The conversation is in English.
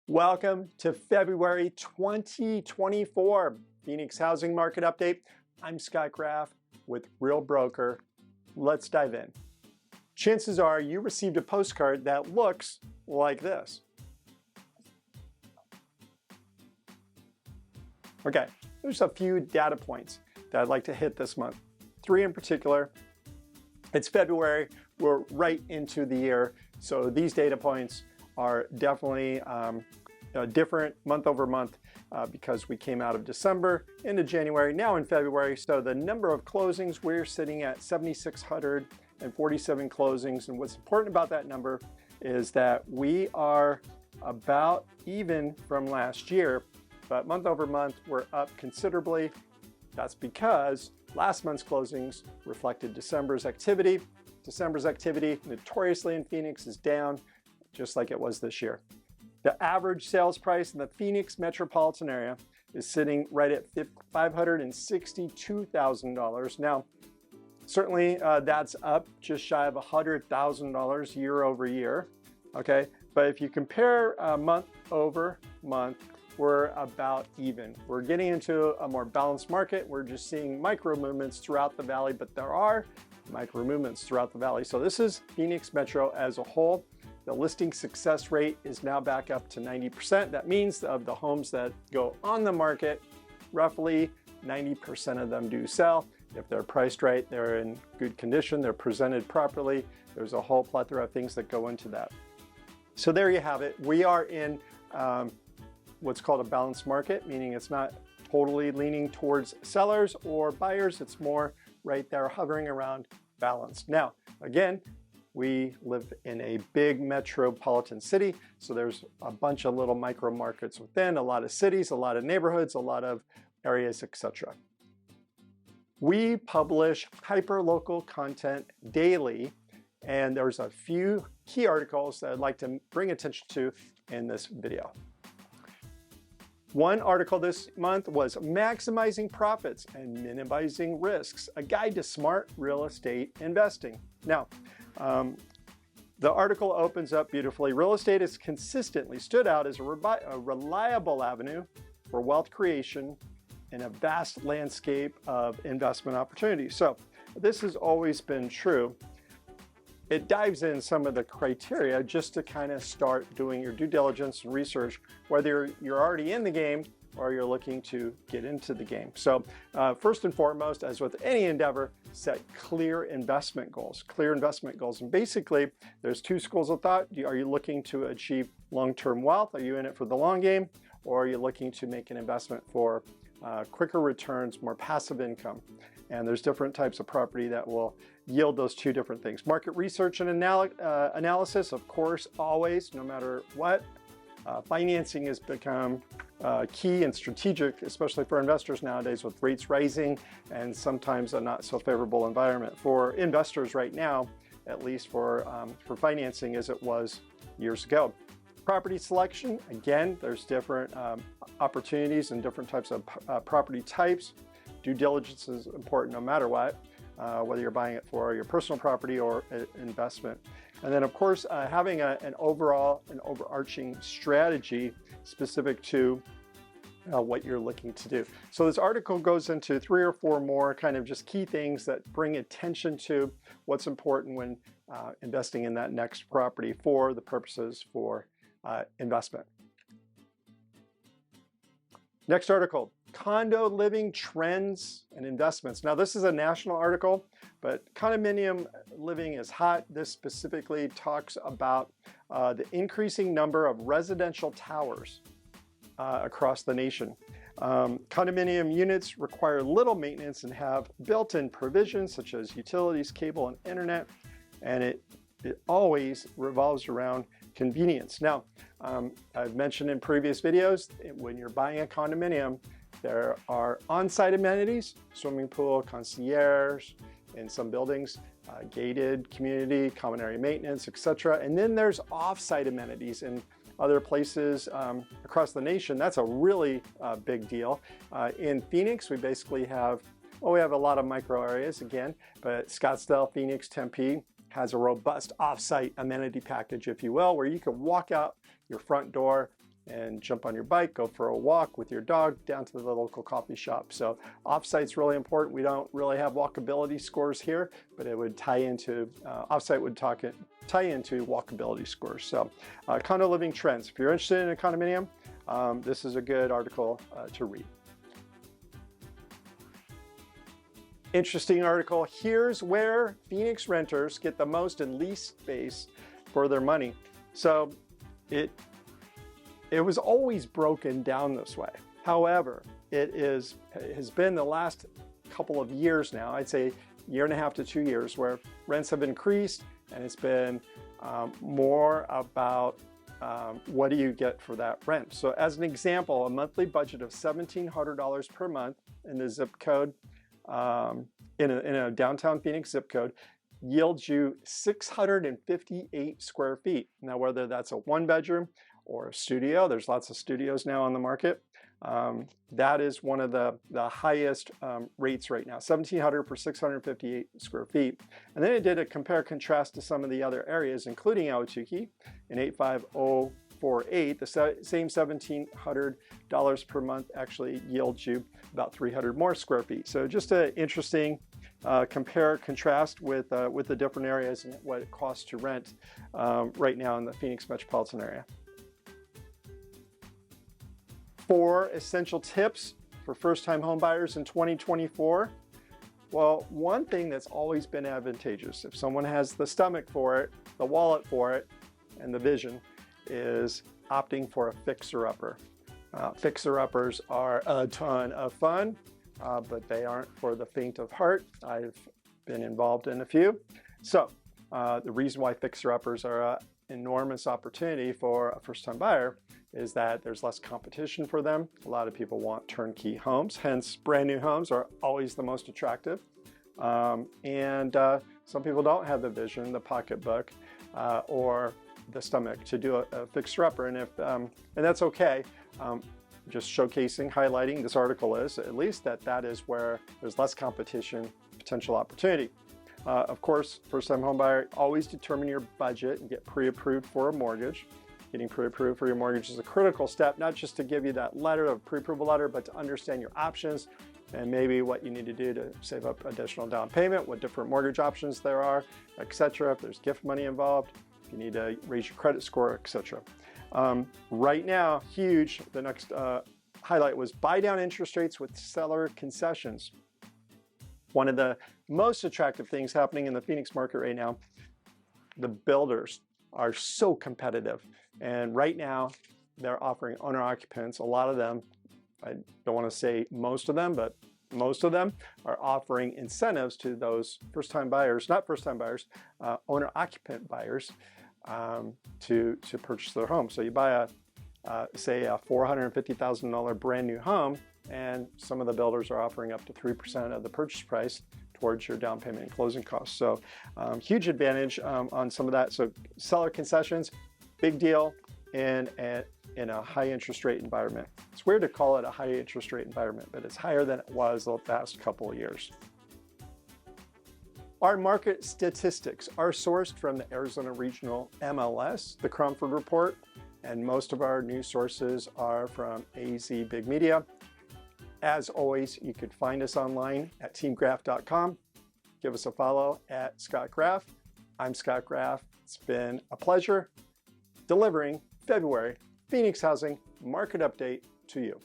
Welcome to February 2024 Phoenix Housing Market Update. I'm Scott Graff with Real Broker. Let's dive in. Chances are you received a postcard that looks like this. Okay, there's a few data points that I'd like to hit this month. 3 in particular. It's February, we're right into the year, so these data points are definitely different month over month because we came out of December into January, now in February. So the number of closings, we're sitting at 7,647 closings. And what's important about that number is that we are about even from last year, but month over month, we're up considerably. That's because last month's closings reflected December's activity. December's activity, notoriously in Phoenix, is down, just like it was this year. The average sales price in the Phoenix metropolitan area is sitting right at $562,000. Now, certainly that's up just shy of $100,000 year over year, okay? But if you compare month over month, we're about even. We're getting into a more balanced market. We're just seeing micro movements throughout the valley, but there are micro movements throughout the valley. So this is Phoenix Metro as a whole. The listing success rate is now back up to 90%. That means of the homes that go on the market, roughly 90% of them do sell. If they're priced right, they're in good condition, they're presented properly. There's a whole plethora of things that go into that. So there you have it. We are in what's called a balanced market, meaning it's not totally leaning towards sellers or buyers. It's more right there hovering around balanced. Now, again, we live in a big metropolitan city, so there's a bunch of little micro markets within, a lot of cities, a lot of neighborhoods, a lot of areas, etc. We publish hyper-local content daily, and there's a few key articles that I'd like to bring attention to in this video. One article this month was Maximizing Profits and Minimizing Risks, a guide to smart real estate investing. Now, the article opens up beautifully. Real estate has consistently stood out as a reliable avenue for wealth creation in a vast landscape of investment opportunities. So this has always been true. It dives in some of the criteria just to kind of start doing your due diligence and research, whether you're already in the game or you're looking to get into the game. So first and foremost, as with any endeavor, set clear investment goals. Clear investment goals. And basically, there's two schools of thought. Are you looking to achieve long-term wealth? Are you in it for the long game? Or are you looking to make an investment for quicker returns, more passive income? And there's different types of property that will yield those two different things. Market research and analysis, of course, always, no matter what. Financing has become key and strategic, especially for investors nowadays with rates rising and sometimes a not so favorable environment for investors right now, at least for financing as it was years ago. Property selection, again, there's different opportunities and different types of property types. Due diligence is important no matter what, whether you're buying it for your personal property or an investment. And then, of course, having an overarching strategy specific to what you're looking to do. So this article goes into 3 or 4 more kind of just key things that bring attention to what's important when investing in that next property for the purposes for investment. Next article, condo living trends and investments. Now, this is a national article, but condominium living is hot. This specifically talks about the increasing number of residential towers across the nation. Condominium units require little maintenance and have built-in provisions such as utilities, cable, and internet, and it always revolves around convenience. Now, I've mentioned in previous videos, when you're buying a condominium, there are on-site amenities, swimming pool, concierge, in some buildings, gated community, common area maintenance, etc. And then there's off-site amenities in other places across the nation. That's a really big deal. In Phoenix, we basically have, well, we have a lot of micro areas again, but Scottsdale, Phoenix, Tempe has a robust off-site amenity package, if you will, where you can walk out your front door and jump on your bike, go for a walk with your dog down to the local coffee shop. So offsite's really important. We don't really have walkability scores here, but it would tie into, offsite would tie into walkability scores. So condo living trends. If you're interested in a condominium, this is a good article to read. Interesting article. Here's where Phoenix renters get the most and least space for their money. So it was always broken down this way. However, it has been the last couple of years now, I'd say year and a half to 2 years, where rents have increased, and it's been more about what do you get for that rent. So as an example, a monthly budget of $1,700 per month in the zip code, in a downtown Phoenix zip code, yields you 658 square feet. Now, whether that's a one bedroom or a studio, there's lots of studios now on the market. That is one of the highest rates right now, 1,700 for 658 square feet. And then it did a compare contrast to some of the other areas, including Ahwatukee in 85048. The same $1,700 per month actually yields you about 300 more square feet. So just an interesting compare contrast with the different areas and what it costs to rent right now in the Phoenix metropolitan area. 4 essential tips for first-time home buyers in 2024. Well, one thing that's always been advantageous, if someone has the stomach for it, the wallet for it, and the vision, is opting for a fixer-upper. Fixer-uppers are a ton of fun, but they aren't for the faint of heart. I've been involved in a few. So the reason why fixer-uppers are an enormous opportunity for a first-time buyer is that there's less competition for them. A lot of people want turnkey homes, hence brand new homes are always the most attractive. And some people don't have the vision, the pocketbook, or the stomach to do a fixer-upper, and that's okay. Just showcasing, highlighting, this article is at least that is where there's less competition, potential opportunity. Of course, first-time home buyer, always determine your budget and get pre-approved for a mortgage. Getting pre-approved for your mortgage is a critical step, not just to give you that letter, a pre-approval letter, but to understand your options and maybe what you need to do to save up additional down payment, what different mortgage options there are, etc. If there's gift money involved, if you need to raise your credit score, etc. Right now, huge, the next highlight was buy down interest rates with seller concessions. One of the most attractive things happening in the Phoenix market right now, the builders are so competitive. And right now, they're offering owner occupants, a lot of them, I don't want to say most of them, but most of them are offering incentives to those first-time buyers, not first-time buyers, owner occupant buyers to purchase their home. So you buy say a $450,000 brand new home, and some of the builders are offering up to 3% of the purchase price towards your down payment and closing costs. So huge advantage on some of that. So seller concessions, big deal in a high interest rate environment. It's weird to call it a high interest rate environment, but it's higher than it was the past couple of years. Our market statistics are sourced from the Arizona Regional MLS, the Cromford Report, and most of our news sources are from AZ Big Media. As always, you could find us online at teamgraff.com. Give us a follow at Scott Graff. I'm Scott Graff. It's been a pleasure delivering February Phoenix housing market update to you.